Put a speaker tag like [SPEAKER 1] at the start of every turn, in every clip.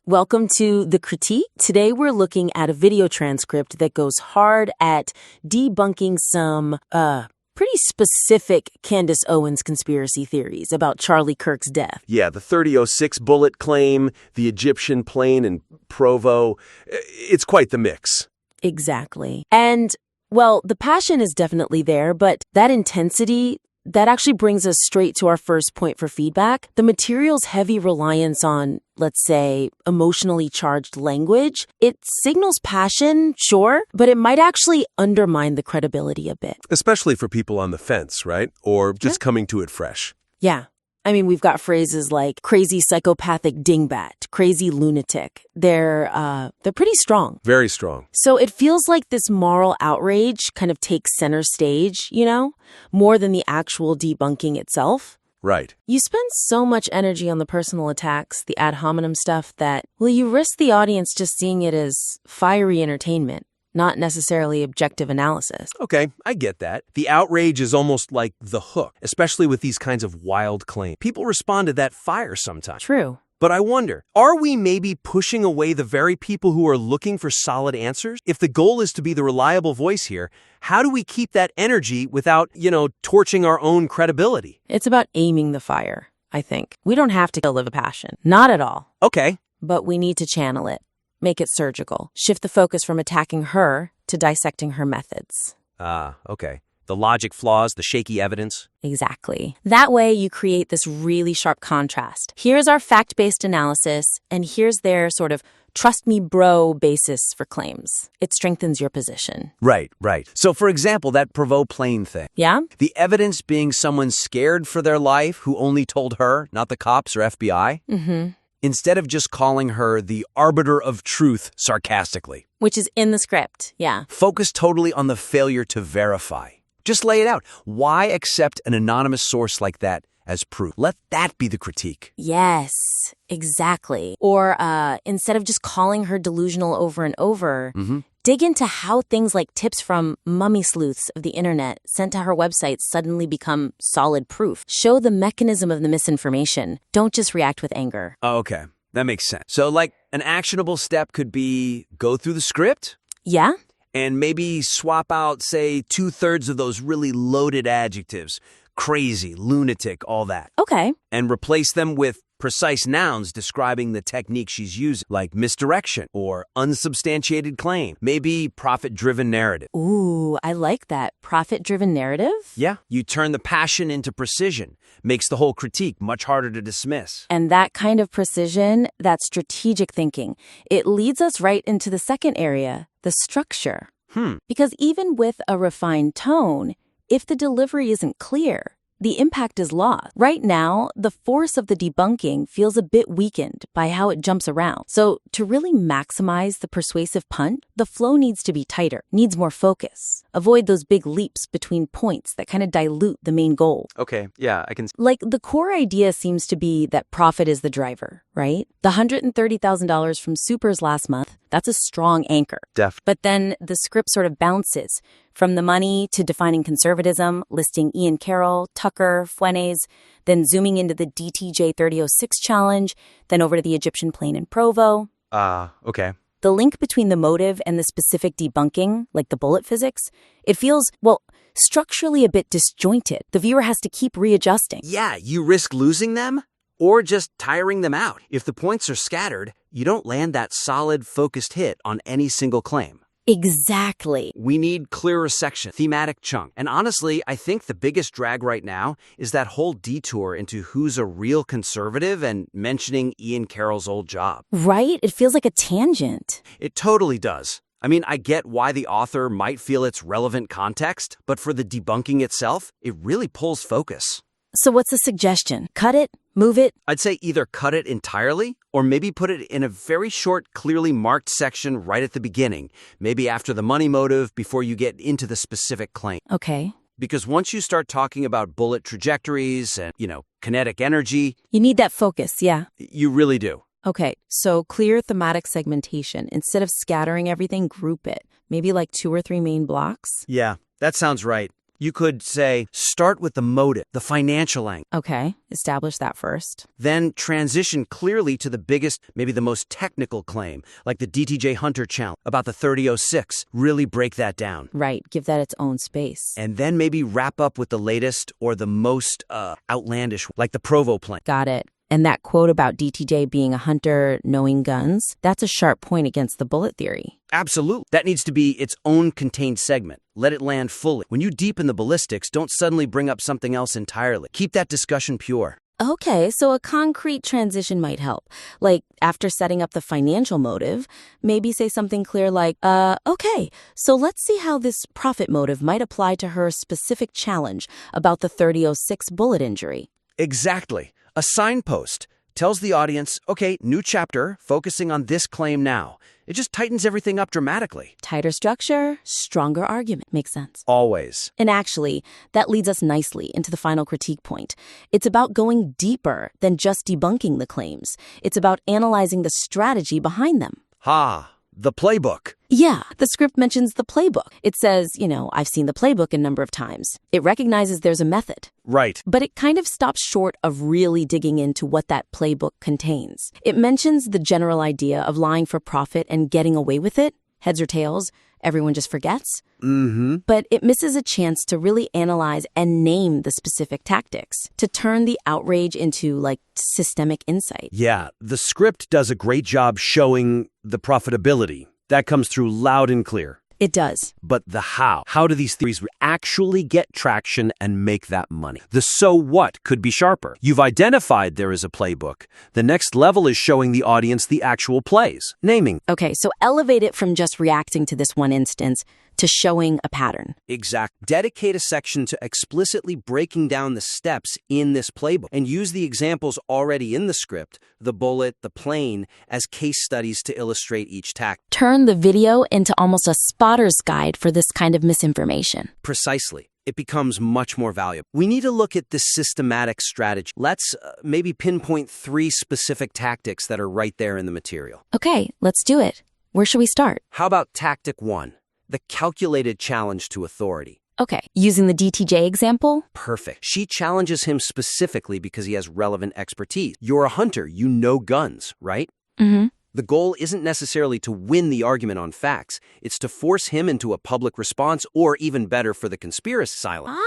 [SPEAKER 1] Welcome to The Critique. Today we're looking at a video transcript that goes hard at debunking some, pretty specific Candace Owens conspiracy theories about Charlie Kirk's death.
[SPEAKER 2] Yeah, the 3006 bullet claim, the Egyptian plane in Provo. It's quite the mix.
[SPEAKER 1] Exactly. And, well, the passion is definitely there, but that intensity, that actually brings us straight to our first point for feedback. The material's heavy reliance on, let's say, emotionally charged language, it signals passion, sure, but it might actually undermine the credibility a bit.
[SPEAKER 2] Especially for people on the fence, right? Or just coming to it fresh.
[SPEAKER 1] Yeah. I mean, we've got phrases like crazy psychopathic dingbat, crazy lunatic. They're pretty strong.
[SPEAKER 2] Very strong.
[SPEAKER 1] So it feels like this moral outrage kind of takes center stage, more than the actual debunking itself.
[SPEAKER 2] Right.
[SPEAKER 1] You spend so much energy on the personal attacks, the ad hominem stuff, that, well, you risk the audience just seeing it as fiery entertainment, not necessarily objective analysis.
[SPEAKER 2] Okay, I get that. The outrage is almost like the hook, especially with these kinds of wild claims. People respond to that fire sometimes.
[SPEAKER 1] True.
[SPEAKER 2] But I wonder, are we maybe pushing away the very people who are looking for solid answers? If the goal is to be the reliable voice here, how do we keep that energy without, torching our own credibility?
[SPEAKER 1] It's about aiming the fire, I think. We don't have to kill the passion. Not at all.
[SPEAKER 2] Okay.
[SPEAKER 1] But we need to channel it. Make it surgical. Shift the focus from attacking her to dissecting her methods.
[SPEAKER 2] Okay. The logic flaws, the shaky evidence.
[SPEAKER 1] Exactly. That way you create this really sharp contrast. Here's our fact-based analysis, and here's their sort of trust me bro basis for claims. It strengthens your position.
[SPEAKER 3] Right. So, for example, that Provo plane thing.
[SPEAKER 1] Yeah?
[SPEAKER 3] The evidence being someone scared for their life who only told her, not the cops or FBI.
[SPEAKER 1] Mm-hmm.
[SPEAKER 3] Instead of just calling her the arbiter of truth sarcastically.
[SPEAKER 1] Which is in the script, yeah.
[SPEAKER 3] Focus totally on the failure to verify. Just lay it out. Why accept an anonymous source like that as proof? Let that be the critique.
[SPEAKER 1] Yes, exactly. Or instead of just calling her delusional over and over, dig into how things like tips from mummy sleuths of the internet sent to her website suddenly become solid proof. Show the mechanism of the misinformation. Don't just react with anger.
[SPEAKER 3] Oh, okay. That makes sense. So, like, an actionable step could be go through the script?
[SPEAKER 1] Yeah?
[SPEAKER 3] And maybe swap out, say, 2/3 of those really loaded adjectives. Crazy, lunatic, all that.
[SPEAKER 1] Okay.
[SPEAKER 3] And replace them with precise nouns describing the technique she's using, like misdirection or unsubstantiated claim. Maybe profit-driven narrative.
[SPEAKER 1] Ooh, I like that. Profit-driven narrative?
[SPEAKER 3] Yeah. You turn the passion into precision. Makes the whole critique much harder to dismiss.
[SPEAKER 1] And that kind of precision, that strategic thinking, it leads us right into the second area, the structure. Because even with a refined tone, if the delivery isn't clear, the impact is lost. Right now, the force of the debunking feels a bit weakened by how it jumps around. So to really maximize the persuasive punch, the flow needs to be tighter, needs more focus. Avoid those big leaps between points that kind of dilute the main goal.
[SPEAKER 2] Okay, yeah, I can...
[SPEAKER 1] Like, the core idea seems to be that profit is the driver, right? The $130,000 from Supers last month, that's a strong anchor. But then the script sort of bounces from the money to defining conservatism, listing Ian Carroll, Tucker, Fuentes, then zooming into the DTJ 3006 challenge, then over to the Egyptian plane in Provo.
[SPEAKER 2] Okay.
[SPEAKER 1] The link between the motive and the specific debunking, like the bullet physics, it feels, well, structurally a bit disjointed. The viewer has to keep readjusting.
[SPEAKER 3] Yeah, you risk losing them or just tiring them out. If the points are scattered, you don't land that solid, focused hit on any single claim.
[SPEAKER 1] Exactly.
[SPEAKER 3] We need clearer section, thematic chunk. And honestly, I think the biggest drag right now is that whole detour into who's a real conservative and mentioning Ian Carroll's old job.
[SPEAKER 1] Right? It feels like a tangent.
[SPEAKER 3] It totally does. I mean, I get why the author might feel it's relevant context, but for the debunking itself, it really pulls focus.
[SPEAKER 1] So what's the suggestion? Cut it? Move it?
[SPEAKER 3] I'd say either cut it entirely or maybe put it in a very short, clearly marked section right at the beginning, maybe after the money motive before you get into the specific claim.
[SPEAKER 1] Okay.
[SPEAKER 3] Because once you start talking about bullet trajectories and, kinetic energy...
[SPEAKER 1] You need that focus, yeah.
[SPEAKER 3] You really do.
[SPEAKER 1] Okay, so clear thematic segmentation. Instead of scattering everything, group it. Maybe like 2 or 3 main blocks.
[SPEAKER 3] Yeah, that sounds right. You could say, start with the motive, the financial angle.
[SPEAKER 1] Okay, establish that first.
[SPEAKER 3] Then transition clearly to the biggest, maybe the most technical claim, like the DTJ Hunter challenge about the 3006. Really break that down.
[SPEAKER 1] Right, give that its own space.
[SPEAKER 3] And then maybe wrap up with the latest or the most outlandish, like the Provo plane.
[SPEAKER 1] Got it. And that quote about DTJ being a hunter knowing guns, that's a sharp point against the bullet theory.
[SPEAKER 3] Absolutely. That needs to be its own contained segment. Let it land fully. When you deepen the ballistics, don't suddenly bring up something else entirely. Keep that discussion pure.
[SPEAKER 1] Okay, so a concrete transition might help. Like, after setting up the financial motive, maybe say something clear like, okay, so let's see how this profit motive might apply to her specific challenge about the 3006 bullet injury.
[SPEAKER 3] Exactly. A signpost tells the audience, okay, new chapter, focusing on this claim now. It just tightens everything up dramatically.
[SPEAKER 1] Tighter structure, stronger argument. Makes sense.
[SPEAKER 3] Always.
[SPEAKER 1] And actually, that leads us nicely into the final critique point. It's about going deeper than just debunking the claims. It's about analyzing the strategy behind them.
[SPEAKER 3] The playbook.
[SPEAKER 1] Yeah, the script mentions the playbook. It says, I've seen the playbook a number of times. It recognizes there's a method.
[SPEAKER 3] Right.
[SPEAKER 1] But it kind of stops short of really digging into what that playbook contains. It mentions the general idea of lying for profit and getting away with it. Heads or tails, everyone just forgets.
[SPEAKER 3] Mm-hmm.
[SPEAKER 1] But it misses a chance to really analyze and name the specific tactics, to turn the outrage into, systemic insight.
[SPEAKER 2] Yeah, the script does a great job showing the profitability. That comes through loud and clear.
[SPEAKER 1] It does.
[SPEAKER 2] But the how. How do these theories actually get traction and make that money? The so what could be sharper. You've identified there is a playbook. The next level is showing the audience the actual plays. Naming.
[SPEAKER 1] Okay, so elevate it from just reacting to this one instance to showing a pattern.
[SPEAKER 3] Exact. Dedicate a section to explicitly breaking down the steps in this playbook and use the examples already in the script, the bullet, the plane, as case studies to illustrate each tactic.
[SPEAKER 1] Turn the video into almost a spotter's guide for this kind of misinformation.
[SPEAKER 3] Precisely. It becomes much more valuable. We need to look at this systematic strategy. Let's maybe pinpoint 3 specific tactics that are right there in the material.
[SPEAKER 1] Okay, let's do it. Where should we start?
[SPEAKER 3] How about tactic 1? The calculated challenge to authority.
[SPEAKER 1] Okay, using the DTJ example?
[SPEAKER 3] Perfect. She challenges him specifically because he has relevant expertise. You're a hunter. You know guns, right?
[SPEAKER 1] Mm-hmm.
[SPEAKER 3] The goal isn't necessarily to win the argument on facts. It's to force him into a public response, or even better, for the conspiracy silence.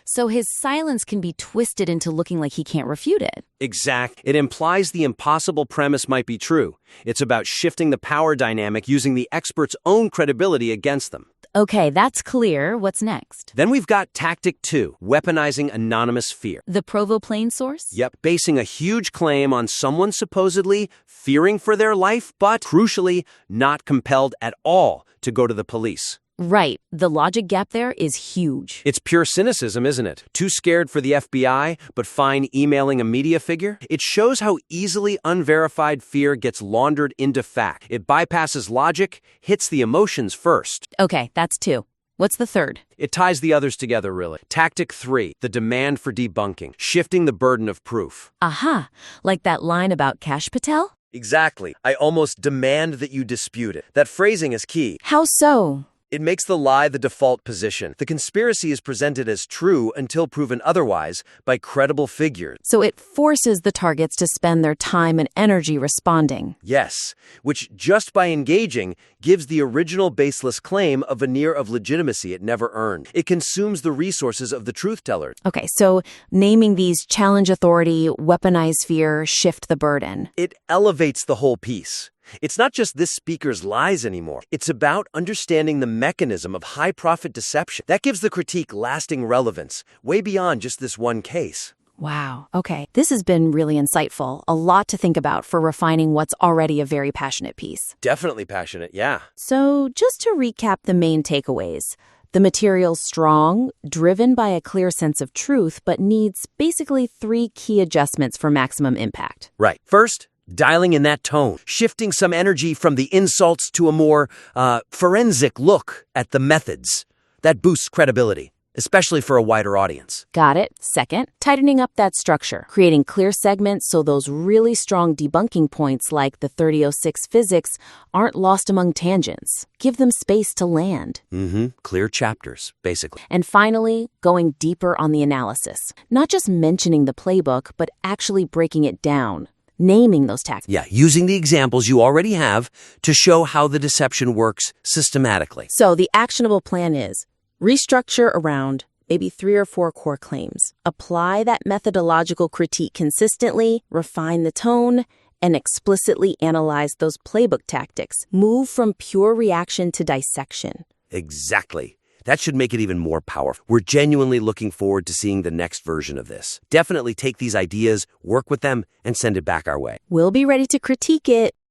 [SPEAKER 1] So his silence can be twisted into looking like he can't refute it.
[SPEAKER 3] Exact. It implies the impossible premise might be true. It's about shifting the power dynamic using the expert's own credibility against them.
[SPEAKER 1] Okay, that's clear. What's next?
[SPEAKER 3] Then we've got tactic 2, weaponizing anonymous fear.
[SPEAKER 1] The Provo plane source?
[SPEAKER 3] Yep, basing a huge claim on someone supposedly fearing for their life, but crucially, not compelled at all to go to the police.
[SPEAKER 1] Right. The logic gap there is huge.
[SPEAKER 3] It's pure cynicism, isn't it? Too scared for the FBI, but fine emailing a media figure? It shows how easily unverified fear gets laundered into fact. It bypasses logic, hits the emotions first.
[SPEAKER 1] Okay, that's 2. What's the third?
[SPEAKER 3] It ties the others together, really. Tactic 3, the demand for debunking, shifting the burden of proof.
[SPEAKER 1] Aha, like that line about Kash Patel?
[SPEAKER 3] Exactly. I almost demand that you dispute it. That phrasing is key.
[SPEAKER 1] How so?
[SPEAKER 3] It makes the lie the default position. The conspiracy is presented as true until proven otherwise by credible figures.
[SPEAKER 1] So it forces the targets to spend their time and energy responding.
[SPEAKER 3] Yes, which just by engaging gives the original baseless claim a veneer of legitimacy it never earned. It consumes the resources of the truth teller.
[SPEAKER 1] Okay, so naming these challenge authority, weaponize fear, shift the burden.
[SPEAKER 3] It elevates the whole piece. It's not just this speaker's lies anymore. It's about understanding the mechanism of high-profit deception. That gives the critique lasting relevance, way beyond just this one case.
[SPEAKER 1] Wow. Okay. This has been really insightful. A lot to think about for refining what's already a very passionate piece.
[SPEAKER 3] Definitely passionate, yeah.
[SPEAKER 1] So just to recap the main takeaways. The material's strong, driven by a clear sense of truth, but needs basically 3 key adjustments for maximum impact.
[SPEAKER 3] Right. First, dialing in that tone, shifting some energy from the insults to a more forensic look at the methods. That boosts credibility. especially for a wider audience.
[SPEAKER 1] Got it. Second, tightening up that structure, creating clear segments so those really strong debunking points like the 3006 physics aren't lost among tangents. Give them space to land.
[SPEAKER 3] Clear chapters, basically.
[SPEAKER 1] And finally, going deeper on the analysis. Not just mentioning the playbook, but actually breaking it down. Naming those tactics.
[SPEAKER 3] Yeah, using the examples you already have to show how the deception works systematically.
[SPEAKER 1] So the actionable plan is restructure around maybe 3 or 4 core claims. Apply that methodological critique consistently, refine the tone, and explicitly analyze those playbook tactics. Move from pure reaction to dissection.
[SPEAKER 3] Exactly. That should make it even more powerful. We're genuinely looking forward to seeing the next version of this. Definitely take these ideas, work with them, and send it back our way.
[SPEAKER 1] We'll be ready to critique it.